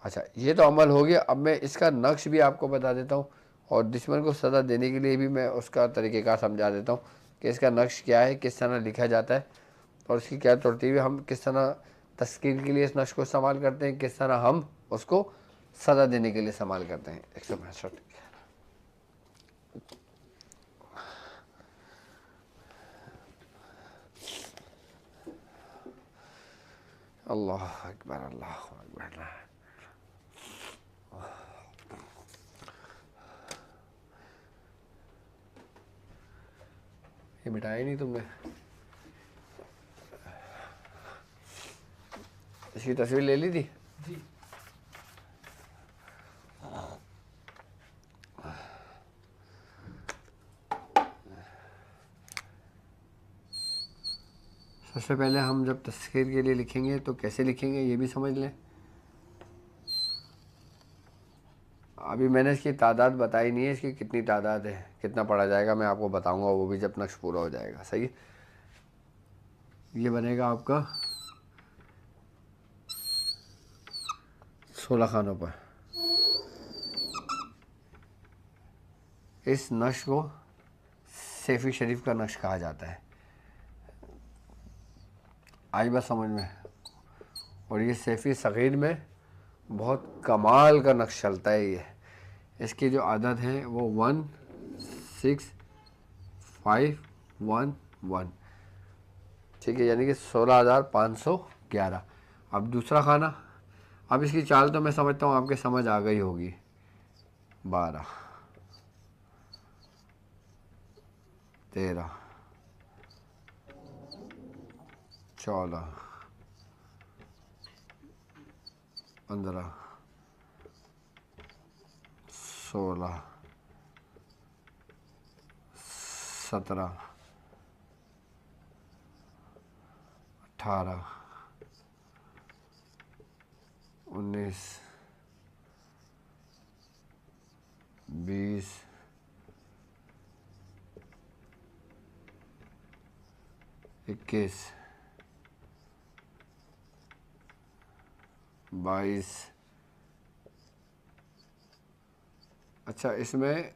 अच्छा, ये तो अमल हो गया। अब मैं इसका नक्श भी आपको बता देता हूँ और दुश्मन को सज़ा देने के लिए भी मैं उसका तरीक़ेकार समझा देता हूँ कि इसका नक्श क्या है, किस तरह लिखा जाता है और उसकी क्या तरतीब है, हम किस तरह तस्कीर के लिए इस नक्श को इस्तेमाल करते हैं, किस तरह हम उसको सज़ा देने के लिए इस्तेमाल करते हैं। 165 अल्लाह अकबर, अल्लाह अकबर। ये मिटाया नहीं तुमने? इसकी तस्वीर ले ली थी? जी। सबसे पहले हम जब तस्कीर के लिए लिखेंगे तो कैसे लिखेंगे ये भी समझ लें। अभी मैंने इसकी तादाद बताई नहीं है, इसकी कितनी तादाद है, कितना पढ़ा जाएगा मैं आपको बताऊंगा, वो भी जब नक्श पूरा हो जाएगा। सही है, ये बनेगा आपका 16 खानों पर। इस नक्श को सैफ़ी शरीफ का नक्श कहा जाता है। आई बात समझ में? और ये सैफ़ी सग़ीर में बहुत कमाल का नक्श चलता है। ये इसकी जो आदत है वो 16511, ठीक है, यानी कि 16,511। अब दूसरा खाना, अब इसकी चाल तो मैं समझता हूँ आपके समझ आ गई होगी। 12, 13, 14, 15, 16, 17, 18, 19, 20, 21, 22। अच्छा, इसमें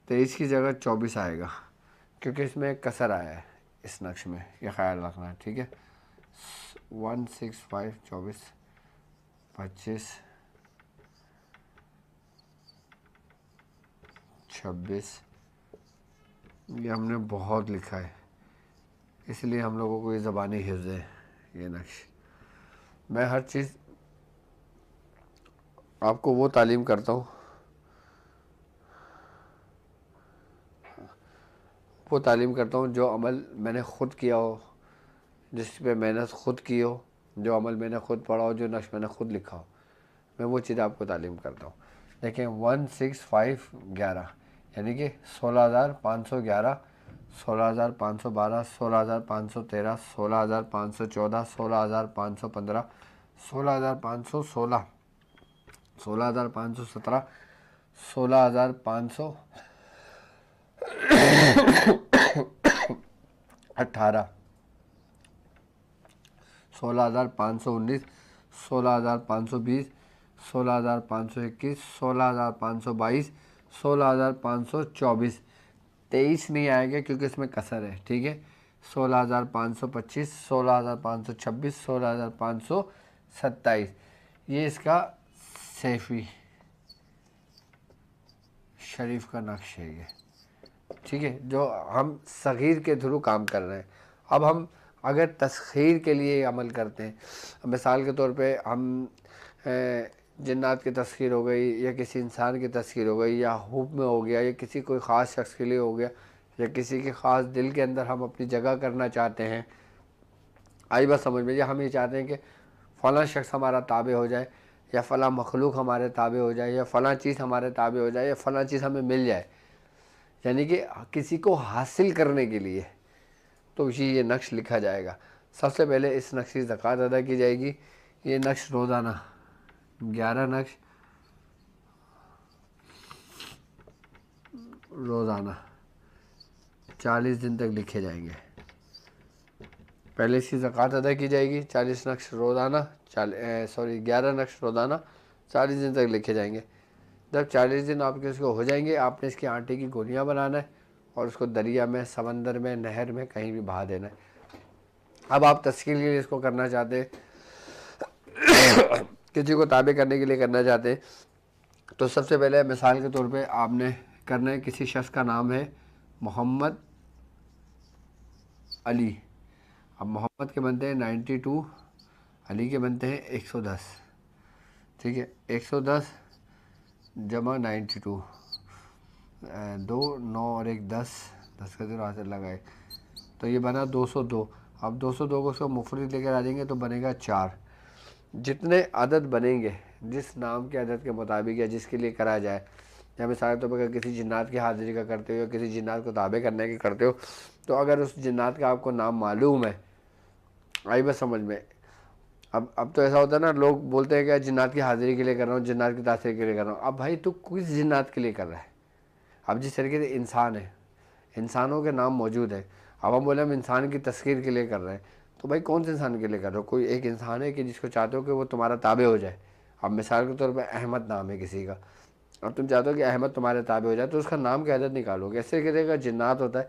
23 की जगह 24 आएगा क्योंकि इसमें एक कसर आया है इस नक्श में, यह ख्याल रखना है, ठीक है। 165, 24, 25, 26, ये हमने बहुत लिखा है इसलिए हम लोगों को ये ज़बानी हिफ्ज़ है ये नक्श। मैं हर चीज़ आपको वो तालीम करता हूँ, वो तालीम करता हूँ जो अमल मैंने ख़ुद किया हो, जिस पे मेहनत ख़ुद की हो, जो अमल मैंने ख़ुद पढ़ा हो, जो नक्श मैंने ख़ुद लिखा हो, मैं वो चीज़ आपको तालीम करता हूँ। देखें 16511 यानी कि 16,511, 16,512, 16,513, 16,514, 16,515, 16,516, 16,517, 16,518, 16,519, 16,520, 16,521, 16,522, 16,524। 23 नहीं आएगा क्योंकि इसमें कसर है, ठीक है। 16,525, 16,526, 16,527, ये इसका सैफ़ी शरीफ का नक्श है ये, ठीक है, जो हम सग़ीर के थ्रू काम कर रहे हैं। अब हम अगर तस्खीर के लिए अमल करते हैं, मिसाल के तौर पे हम जन्नात की तस्खीर हो गई या किसी इंसान की तस्खीर हो गई या हुब में हो गया या किसी कोई ख़ास शख्स के लिए हो गया या किसी के ख़ास दिल के अंदर हम अपनी जगह करना चाहते हैं। आई बात समझ में? या हम ये चाहते हैं कि फ़लाँ शख्स हमारा ताबे हो जाए या फ़लाँ मखलूक हमारे ताबे हो जाए या फ़लाँ चीज़ हमारे ताबे हो जाए या फ़लाँ चीज़ हमें मिल जाए, यानी कि किसी को हासिल करने के लिए, तो ये नक्श लिखा जाएगा। सबसे पहले इस नक्श की ज़कात अदा की जाएगी। ये नक्श रोज़ाना 11 नक्श रोज़ाना 40 दिन तक लिखे जाएंगे। पहले इसकी ज़कात अदा की जाएगी 40 नक्श रोज़ाना, 11 नक्श रोज़ाना 40 दिन तक लिखे जाएंगे। जब 40 दिन आपके उसको हो जाएंगे, आपने इसके आटे की गोलियां बनाना है और उसको दरिया में, समंदर में, नहर में कहीं भी बहा देना है। अब आप तस्कील के लिए इसको करना चाहते हैं, किसी को ताबे करने के लिए करना चाहते हैं, तो सबसे पहले मिसाल के तौर पे आपने करना है, किसी शख्स का नाम है मोहम्मद अली। अब मोहम्मद के बनते हैं 92, अली के बनते हैं 110। ठीक है, 110 जमा 92, 2 9 और 1 10, 10 का 0 हाथ से लगाए तो ये बना 202। अब 202 को उसको मुफरद लेकर आ जाएंगे तो बनेगा 4। जितने अदद बनेंगे जिस नाम के अदद के मुताबिक या जिसके लिए करा जाए, या मिसाल तौर पर अगर किसी जिन्नात की हाज़िरी का करते हो या किसी जिन्नात को ताबे करने की करते हो, तो अगर उस जिन्नात का आपको नाम मालूम है, आई बस समझ में। अब तो ऐसा होता है ना, लोग बोलते हैं कि जिन्नात की हाज़िरी के लिए कर रहा हूँ, जिन्नात की तासीर के लिए कर रहा हूँ। अब भाई तू किस जिन्नात के लिए कर रहा है? अब जिस तरीके से इंसान है, इंसानों के नाम मौजूद है, अब हम बोले हम इंसान की तस्कीर के लिए कर रहे हैं, तो भाई कौन से इंसान के लिए कर रहे हो? कोई एक इंसान है कि जिसको चाहते हो कि वो तुम्हारा ताबे हो जाए। अब मिसाल के तौर पर अहमद नाम है किसी का, अब तुम चाहते हो कि अहमद तुम्हारे ताबे हो जाए, तो उसका नाम की आदत निकालोगे। ऐसे तरीके का जिन्नात होता है,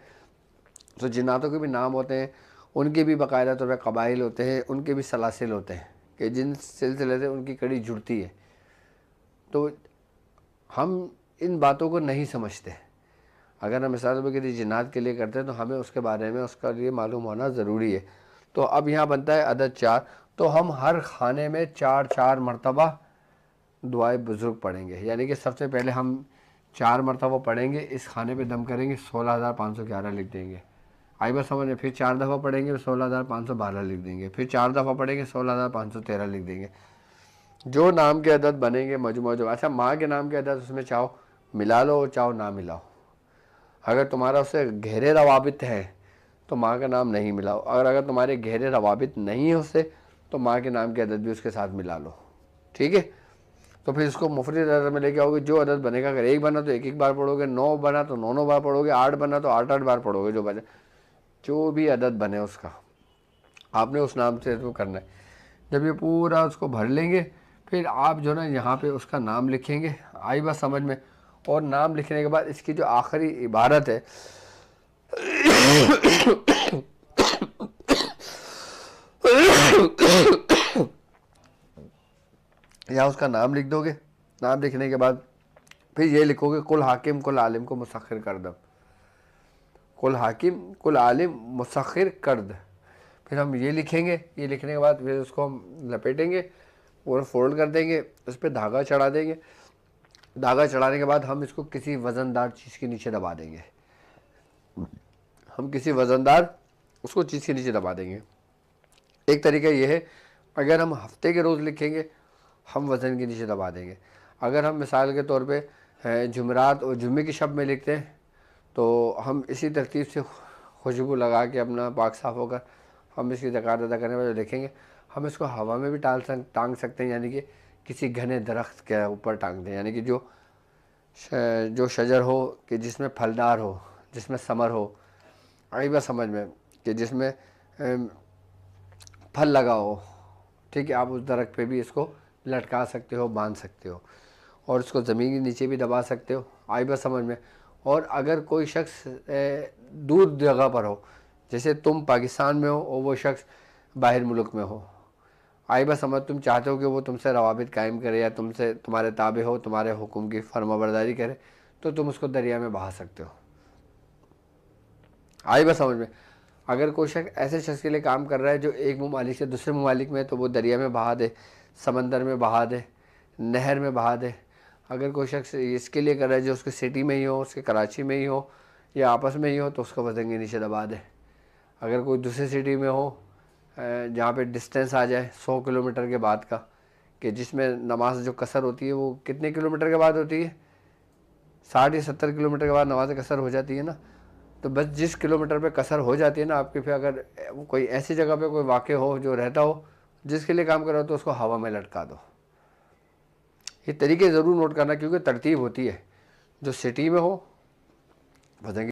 तो जिन्नातों के भी नाम होते हैं, उनके भी बाकायदा तौर पर कबाइल होते हैं, उनके भी सलासिल होते हैं कि जिन सिलसिले से उनकी कड़ी जुड़ती है। तो हम इन बातों को नहीं समझते। अगर हम मिसाल पर किसी जिन्नात के लिए करते हैं तो हमें उसके बारे में, उसका लिए मालूम होना ज़रूरी है। तो अब यहाँ बनता है अदद 4, तो हम हर खाने में 4 मरतबा दुआए बुज़ुर्ग पढ़ेंगे। यानी कि सबसे पहले हम 4 मरतबा पढ़ेंगे, इस खाने पे दम करेंगे, 16,511 लिख देंगे। आई बात समझ में? फिर 4 दफ़ा पढ़ेंगे, 16,512 लिख देंगे। फिर 4 दफ़ा पढ़ेंगे, 16,513 लिख देंगे। जो नाम के अदद बनेंगे मजमू जो, अच्छा माँ के नाम के अदद उसमें चाहो मिला लो, चाहो ना मिलाओ। अगर तुम्हारा उससे गहरे रवाबित है तो माँ का नाम नहीं मिलाओ, और अगर तुम्हारे गहरे रवाबित नहीं है उससे, तो माँ के नाम के अदद भी उसके साथ मिला लो। ठीक है, तो फिर इसको मुफरद अदद में लेके आओगे। जो अदद बनेगा, अगर 1 बना तो 1 बार पढ़ोगे, 9 बना तो 9 बार पढ़ोगे, 8 बना तो 8 बार पढ़ोगे। जो बने, जो भी अदद बने उसका आपने उस नाम से तो करना है। जब ये पूरा उसको भर लेंगे, फिर आप जो ना यहाँ पे उसका नाम लिखेंगे। आई बात समझ में? और नाम लिखने के बाद इसकी जो आखिरी इबारत है यहाँ उसका नाम लिख दोगे। नाम लिखने के बाद फिर ये लिखोगे, कुल हाकिम कुल आलिम को मुसख्खिर कर दो। कुल हाकिम कुल आलिम मुसख्खिर कर दो। फिर हम ये लिखेंगे। ये लिखने के बाद फिर उसको हम लपेटेंगे और फोल्ड कर देंगे, उस पर धागा चढ़ा देंगे। धागा चढ़ाने के बाद हम इसको किसी वज़नदार चीज़ के नीचे दबा देंगे। हम किसी वज़नदार उसको चीज़ के नीचे दबा देंगे। एक तरीका ये है, अगर हम हफ्ते के रोज़ लिखेंगे, हम वज़न के नीचे दबा देंगे। अगर हम मिसाल के तौर पे जुमरात और जुम्मे की शब में लिखते हैं, तो हम इसी तरतीब से खुशबू लगा के अपना पाक साफ़ होकर हम इसकी ज़कात अदा करने वाले लिखेंगे। हम इसको हवा में भी टांग सकते हैं, यानी कि किसी घने दरख्त के ऊपर टांग दें, यानी कि जो शजर हो कि जिसमें फलदार हो, जिसमें समर हो, आई बात समझ में, कि जिसमें फल लगा हो। ठीक है, आप उस दरख्त पे भी इसको लटका सकते हो, बांध सकते हो, और इसको ज़मीन के नीचे भी दबा सकते हो। आई बात समझ में? और अगर कोई शख्स दूर जगह पर हो, जैसे तुम पाकिस्तान में हो और वो शख्स बाहर मुल्क में हो, आई बस समझ, तुम चाहते हो कि वो तुमसे रवाबित कायम करे या तुमसे तुम्हारे ताबे हो, तुम्हारे हुक्म की फर्माबरदारी करे, तो तुम उसको दरिया में बहा सकते हो। आई बस समझ में? अगर कोई शख्स ऐसे शख्स के लिए काम कर रहा है जो एक ममालिक से दूसरे ममालिक में है, तो वो दरिया में बहा दे, समंदर में बहा दे, नहर में बहा दे। अगर कोई शख्स इसके लिए कर रहा है जो उसके सिटी में ही हो, उसके कराची में ही हो या आपस में ही हो, तो उसको वज़न के नीचे दबा दे। अगर कोई दूसरी सिटी में हो जहाँ पे डिस्टेंस आ जाए 100 किलोमीटर के बाद का, कि जिसमें नमाज जो कसर होती है वो कितने किलोमीटर के बाद होती है, 60 या 70 किलोमीटर के बाद नमाज कसर हो जाती है ना। तो बस जिस किलोमीटर पे कसर हो जाती है ना आपकी, फिर अगर कोई ऐसी जगह पे कोई वाक़ हो जो रहता हो जिसके लिए काम कर रहा हो, तो उसको हवा में लटका दो। ये तरीके ज़रूर नोट करना, क्योंकि तरतीब होती है। जो सिटी में हो वज़न